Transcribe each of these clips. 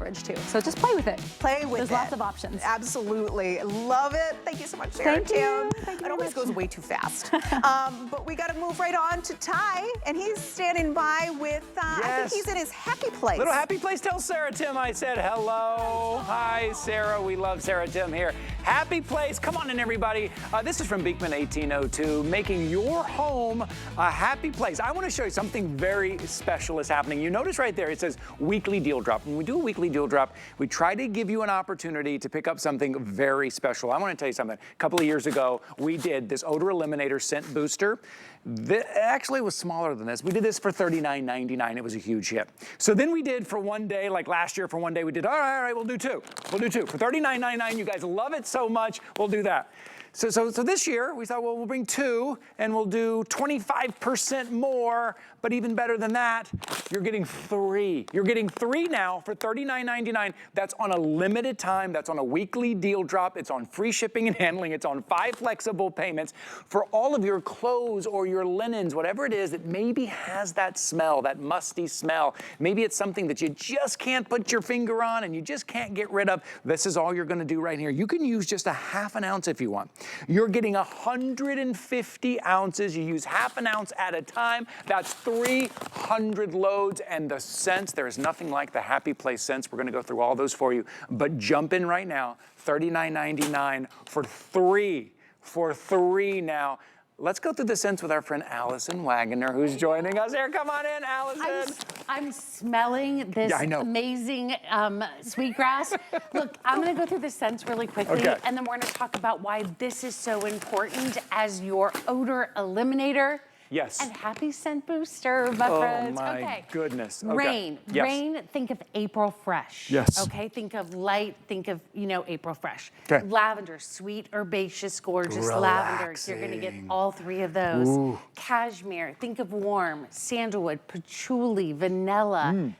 too. So just play with it. Play with it. There's lots of options. Absolutely. Love it. Thank you so much, Sarah. Thank you. Thank you it always goes way too fast. But we got to move right on to Ty, and he's standing by with, I think he's in his happy place. Little happy place. Tell Sarah Tim I said hello. Hi, Sarah. We love Sarah Tim here. Happy place. Come on in, everybody. This is from Beekman 1802, making your home a happy place. I want to show you something very special is happening. You notice right there, it says weekly deal drop. When we do a weekly deal drop, we try to give you an opportunity to pick up something very special. I want to tell you something. A couple of years ago, we did this Odor Eliminator scent booster. Actually, it was smaller than this. We did this for $39.99. It was a huge hit. So then we did for one day, like last year for one day, we did, all right, we'll do two. We'll do two. For $39.99, you guys love it so much, we'll do that. So this year, we thought, well, we'll bring two, and we'll do 25% more, but even better than that, you're getting three. You're getting three now for $39.99. That's on a limited time. That's on a weekly deal drop. It's on free shipping and handling. It's on 5 flexible payments for all of your clothes or your linens, whatever it is that maybe has that smell, that musty smell. Maybe it's something that you just can't put your finger on and you just can't get rid of. This is all you're going to do right here. You can use just a ½ an ounce if you want. You're getting 150 ounces. You use ½ an ounce at a time. That's 300 loads. And the scents, there is nothing like the Happy Place scents. We're going to go through all those for you. But jump in right now, $39.99 for three. For three now. Let's go through the scents with our friend Allison Wagoner, who's joining us here. Come on in, Allison. I'm smelling this amazing sweetgrass. Look, I'm going to go through the scents really quickly, and then we're going to talk about why this is so important as your odor eliminator. Yes. And happy scent booster, my friends. Oh my goodness. Rain. Yes. Rain, think of April fresh. Yes. Okay, think of light, think of, April fresh. Okay. Lavender, sweet, herbaceous, gorgeous lavender. You're gonna get all three of those. Ooh. Cashmere, think of warm, sandalwood, patchouli, vanilla.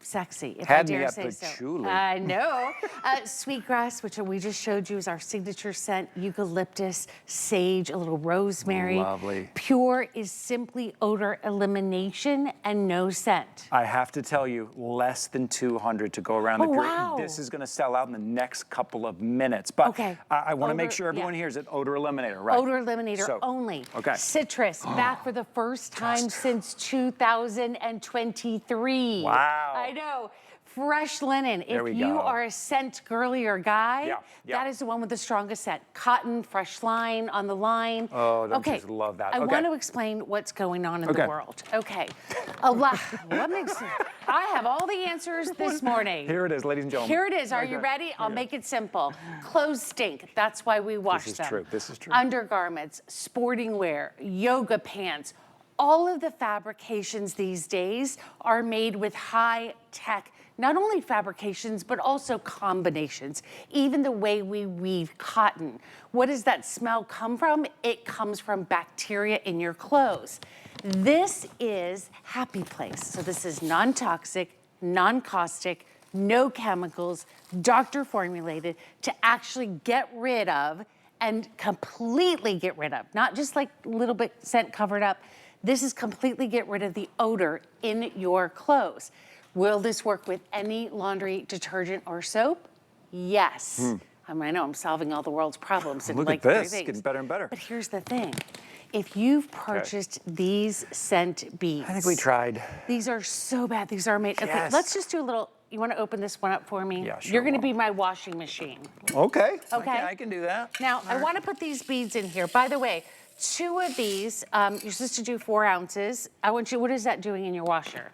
Sexy, if Had I me dare at say so. patchouli. I know. Sweetgrass, which we just showed you, is our signature scent. Eucalyptus, sage, a little rosemary. Lovely. Pure is simply odor elimination and no scent. I have to tell you, less than 200 to go around the Pure. Wow. This is going to sell out in the next couple of minutes. But I want to make sure everyone hears it. Odor Eliminator, right? Odor Eliminator only. Okay. Citrus, back for the first time since 2023. Wow. I know. Fresh linen. If you are a scent girlier guy, that is the one with the strongest scent. Cotton, fresh line on the line. Oh, don't you just love that? I want to explain what's going on in the world. Okay. A lot. I have all the answers this morning. Here it is, ladies and gentlemen. Here it is. Are you ready? I'll make it simple. Clothes stink. That's why we wash them. This is true. This is true. Undergarments, sporting wear, yoga pants. All of the fabrications these days are made with high-tech, not only fabrications, but also combinations. Even the way we weave cotton. What does that smell come from? It comes from bacteria in your clothes. This is Happy Place. So this is non-toxic, non-caustic, no chemicals, doctor formulated to actually get rid of and completely get rid of, not just like a little bit scent covered up. This is completely get rid of the odor in your clothes. Will this work with any laundry detergent or soap? Yes. I know I'm solving all the world's problems in like 3 Look at things. this, getting better and better. But here's the thing. If you've purchased these scent beads. I think we tried. These are so bad. These are made. Okay, let's just do a little. You want to open this one up for me? Yeah, sure. You're going to be my washing machine. Okay. Okay. I can do that. Now, I want to put these beads in here. By the way, 2 of these, you're supposed to do 4 ounces. I want you, what is that doing in your washer?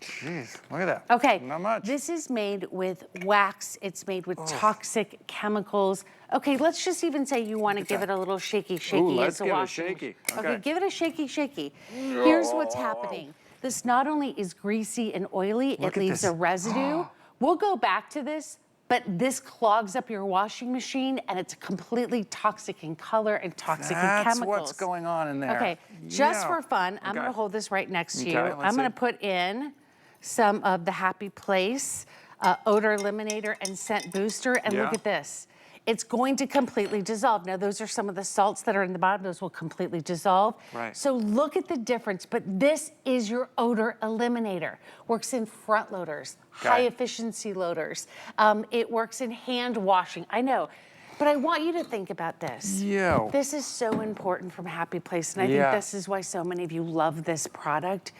Jeez, look at that. Okay. Not much. This is made with wax. It's made with toxic chemicals. Okay, let's just even say you want to give it a little shaky let's as a give it a washing. shaky. Okay, give it a shaky. Here's what's happening. This not only is greasy and oily, it leaves a residue. We'll go back to this, but this clogs up your washing machine and it's completely toxic in color and toxic in chemicals. That's what's going on in there. Okay, just for fun, I'm gonna hold this right next to you. I'm gonna put in some of the Happy Place Odor Eliminator and Scent Booster, and look at this. it's going to completely dissolve. Now, those are some of the salts that are in the bottom. Those will completely dissolve. Right. So look at the difference, but this is your odor eliminator. Works in front loaders, high efficiency loaders. It works in hand washing. I know. But I want you to think about this. Yeah. This is so important from Happy Place, and I think this is why so many of you love this product.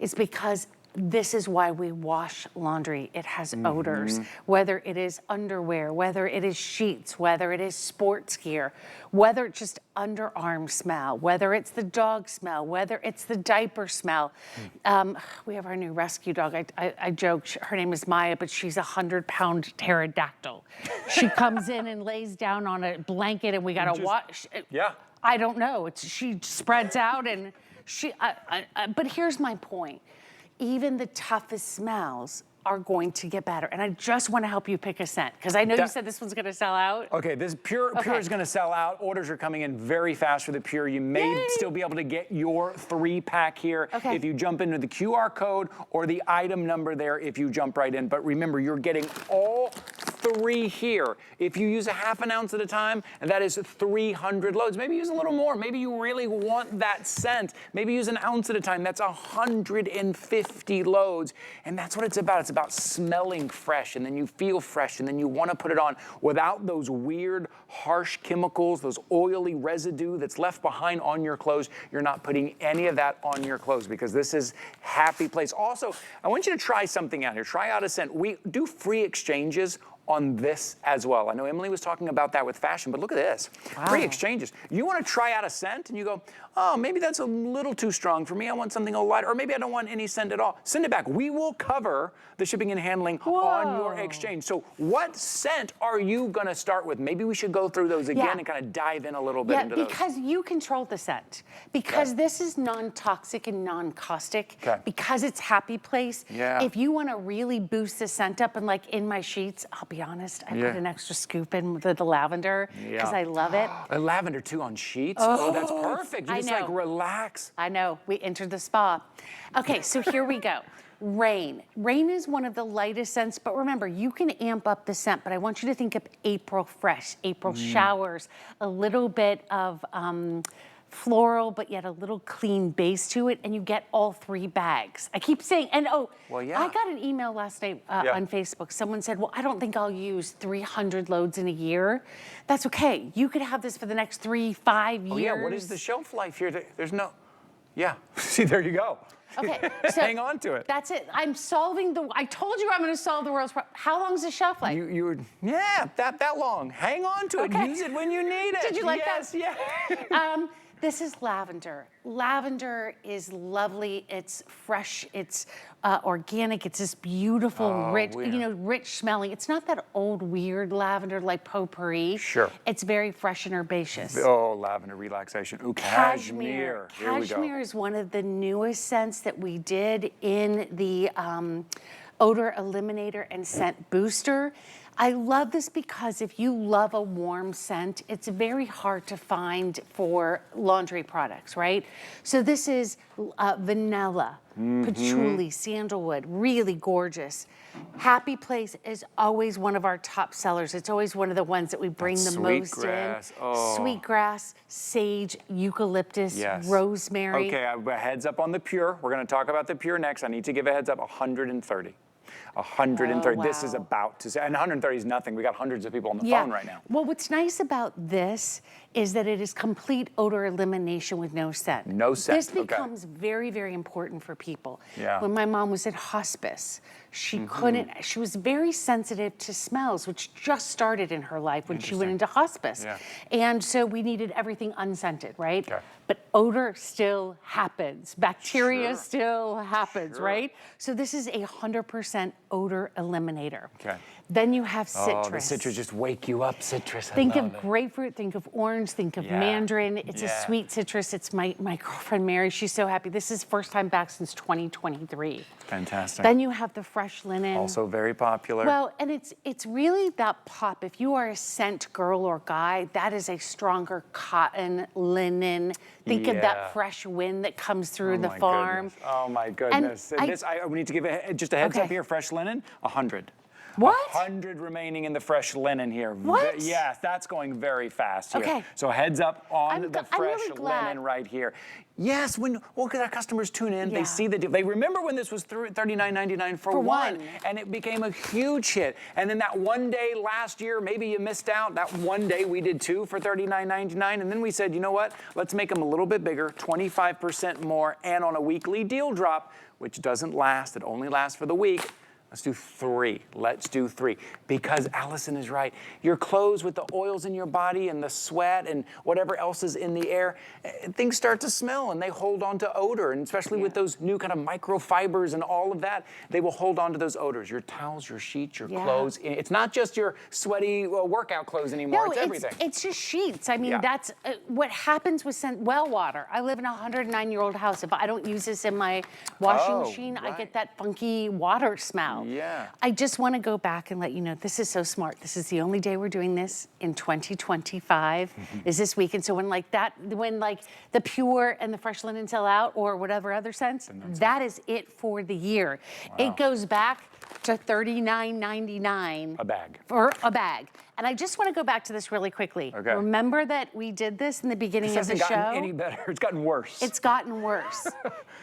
It's because this is why we wash laundry. It has odors, whether it is underwear, whether it is sheets, whether it is sports gear, whether it's just underarm smell, whether it's the dog smell, whether it's the diaper smell. We have our new rescue dog. I joke, her name is Maya, but she's a 100-pound pterodactyl. She comes in and lays down on a blanket and we gotta wash. Yeah. I don't know, she spreads out and but here's my point. Even the toughest smells are going to get better. And I just want to help you pick a scent, because I know you said this one's going to sell out. Okay, this Pure is going to sell out. Orders are coming in very fast for the Pure. You may still be able to get your 3-pack here if you jump into the QR code or the item number there if you jump right in. But remember, you're getting all 3 here. If you use a ½ an ounce at a time, and that is 300 loads. Maybe use a little more. Maybe you really want that scent. Maybe use an ounce at a time. That's 150 loads. And that's what it's about. It's about smelling fresh, and then you feel fresh, and then you want to put it on without those weird, harsh chemicals, those oily residue that's left behind on your clothes. You're not putting any of that on your clothes, because this is Happy Place. Also, I want you to try something out here. Try out a scent. We do free exchanges on this as well. I know Emily was talking about that with fashion, but look at this. Free exchanges. You want to try out a scent and you go, oh, maybe that's a little too strong for me. I want something a little lighter, or maybe I don't want any scent at all. Send it back. We will cover the shipping and handling on your exchange. So what scent are you going to start with? Maybe we should go through those again and kind of dive in a little bit into those. Because you control the scent. Because this is non-toxic and non-caustic. Because it's Happy Place. If you want to really boost the scent up, and like in my sheets, I'll be honest, I put an extra scoop in with the lavender because I love it. Lavender too on sheets? Oh, that's perfect. You just like relax. I know. We entered the spa. Okay, so here we go. Rain. Rain is one of the lightest scents, but remember, you can amp up the scent, but I want you to think of April fresh, April showers, a little bit of floral, but yet a little clean base to it, and you get all 3 bags. I keep saying, and I got an email last night on Facebook. Someone said, well, I don't think I'll use 300 loads in a year. That's okay. You could have this for the next 3-5 years. Oh yeah, what is the shelf life here? There's no, see, there you go. Okay, so hang on to it. That's it. I told you I'm going to solve the world's problem. How long is the shelf life? You were, that long. Hang on to it. Use it when you need it. Did you like that? Yeah. This is lavender. Lavender is lovely. It's fresh. It's organic. It's this beautiful, rich, rich smelling. It's not that old, weird lavender like potpourri. Sure. It's very fresh and herbaceous. Oh, lavender relaxation. Ooh, cashmere. Here we go. Cashmere is one of the newest scents that we did in the Odor Eliminator and Scent Booster. I love this because if you love a warm scent, it's very hard to find for laundry products, right? So this is vanilla, patchouli, sandalwood, really gorgeous. Happy Place is always one of our top sellers. It's always one of the ones that we bring the most Sweetgrass. in. Oh. Sweetgrass, sage, eucalyptus, rosemary. Okay, a heads up on the Pure. We're going to talk about the Pure next. I need to give a heads up, 130. 130. Oh, This is about to say, and 130 is nothing. We got hundreds of people on the phone right now. Well, what's nice about this is that it is complete odor elimination with no scent. No scent. This becomes very, very important for people. Yeah. When my mom was in hospice, she she was very sensitive to smells, which just started in her life when she went into hospice. And so we needed everything unscented, right? But odor still happens. Bacteria still happens, right? So this is 100% odor eliminator. Then you have citrus. Oh, the citrus just wake you up, citrus. Think of grapefruit, think of orange, think of mandarin. It's a sweet citrus. It's my girlfriend Mary, she's so happy. This is first time back since 2023. Fantastic. Then you have the fresh linen. Also very popular. Well, and it's really that pop. If you are a scent girl or guy, that is a stronger cotton, linen. Think of that fresh wind that comes through the farm. Oh my goodness. And I need to give just a heads up here, fresh linen, 100. What? 100 remaining in the fresh linen here. What? Yes, that's going very fast here. Okay. So heads up on the I'm fresh really glad. linen right here. Yes, because our customers tune in, they see the deal. They remember when this was $39.99 for one, and it became a huge hit. And then that one day last year, maybe you missed out. That one day we did two for $39.99, and then we said, you know what? Let's make them a little bit bigger, 25% more, and on a weekly deal drop, which doesn't last. It only lasts for the week. Let's do three. Let's do three. Because Allison is right. Your clothes with the oils in your body and the sweat and whatever else is in the air, things start to smell and they hold on to odor. And especially with those new kind of microfibers and all of that, they will hold on to those odors. Your towels, your sheets, your clothes. It's not just your sweaty workout clothes anymore. No, it's everything. It's just sheets. I mean, that's what happens with well water. I live in a 109-year-old house. If I don't use this in my washing machine, I get that funky water smell. Yeah. I just want to go back and let you know, this is so smart. This is the only day we're doing this in 2025 is this week. And so when the pure and the fresh linen sell out or whatever other scents, that is it for the year. Wow. It goes back to $39.99 a bag. For a bag. And I just want to go back to this really quickly. Okay. Remember that we did this in the beginning of the show? It hasn't gotten any better. It's gotten worse. It's gotten worse.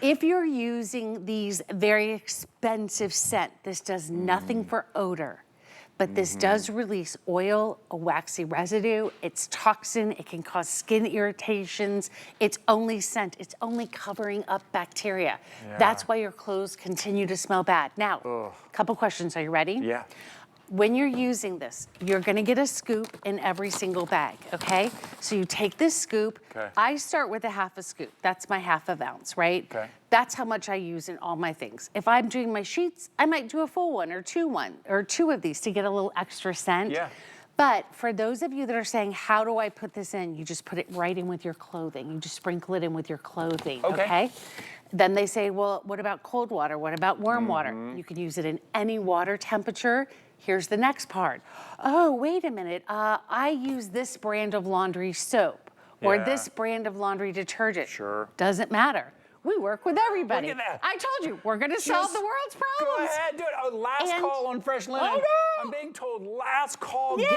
If you're using these very expensive scent, this does nothing for odor. But this does release oil, a waxy residue. It's toxin. It can cause skin irritations. It's only scent. It's only covering up bacteria. Yeah. That's why your clothes continue to smell bad. Now, a couple questions. Are you ready? Yeah. When you're using this, you're gonna get a scoop in every single bag, okay? So you take this scoop. Okay. I start with a half a scoop. That's my half of ounce, right? Okay. That's how much I use in all my things. If I'm doing my sheets, I might do a full one or two of these to get a little extra scent. Yeah. But for those of you that are saying, how do I put this in? You just put it right in with your clothing. You just sprinkle it in with your clothing, okay? Then they say, well, what about cold water? What about warm water? You can use it in any water temperature. Here's the next part. Oh, wait a minute. I use this brand of laundry soap or this brand of laundry detergent. Sure. Doesn't matter. We work with everybody. Look at that. I told you, we're going to solve the world's problems. Go ahead, do it. Oh, last call on fresh linen. Oh, no. I'm being told last call. Yay.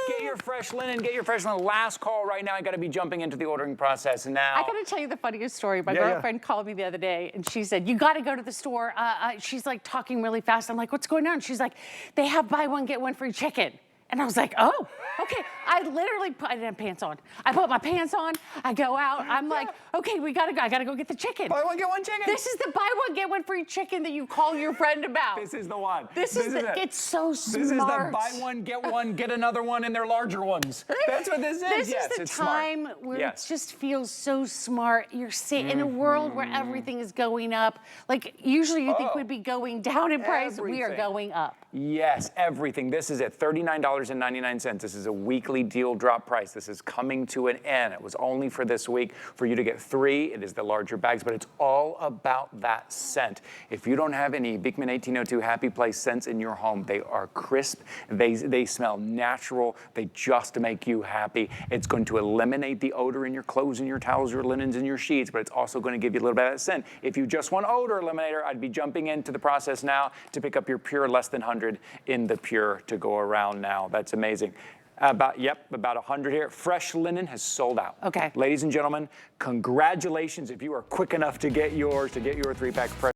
Get your fresh linen. Get your fresh linen. Last call right now. I got to be jumping into the ordering process now. I got to tell you the funniest story. My girlfriend called me the other day and she said, you got to go to the store. She's like talking really fast. I'm like, what's going on? She's like, they have buy one, get one free chicken. And I was like, oh, okay. I didn't have pants on. I put my pants on, I go out, I'm like, okay, we gotta go, I gotta go get the chicken. Buy one, get one chicken. This is the buy one, get one free chicken that you call your friend about. This is the one. This is it. It's so smart. This is the buy one, get another one, and they're larger ones. That's what this is. This is the time where it just feels so smart. You're in a world where everything is going up. Like, usually you think we'd be going down in price. We are going up. Yes, everything. This is it, $39.99. This is a weekly deal drop price. This is coming to an end. It was only for this week for you to get three. It is the larger bags, but it's all about that scent. If you don't have any Beekman 1802 Happy Place scents in your home, they are crisp. They smell natural. They just make you happy. It's going to eliminate the odor in your clothes and your towels, your linens and your sheets, but it's also going to give you a little bit of that scent. If you just want odor eliminator, I'd be jumping into the process now to pick up your pure less than 100 in the pure to go around now. That's amazing. About 100 here. Fresh linen has sold out. Okay. Ladies and gentlemen, congratulations if you are quick enough to get yours, to get your 3-pack fresh